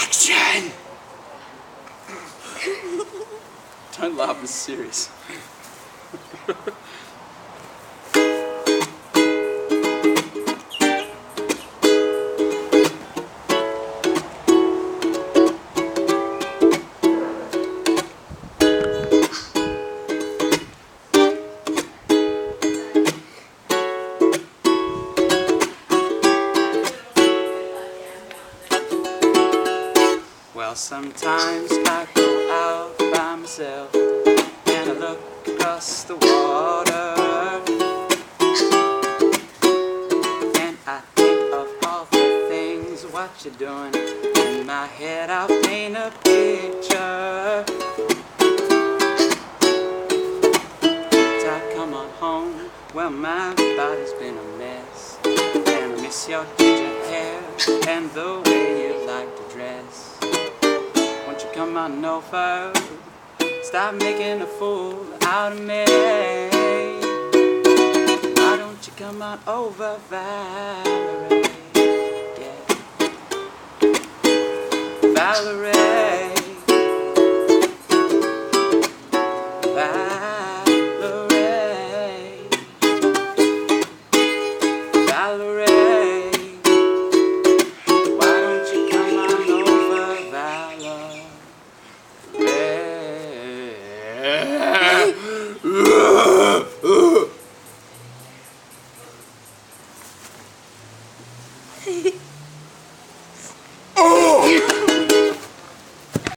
Action! Don't laugh, it's serious. Well, sometimes I go out by myself and I look across the water, and I think of all the things what you're doing. In my head I'll paint a picture. Till I come on home, well my body's been a mess, and I miss your ginger hair and the way you like to dress. Won't you come on over, stop making a fool out of me. Why don't you come on over, Valerie? Yeah. Valerie, Valerie, Valerie. Yeah.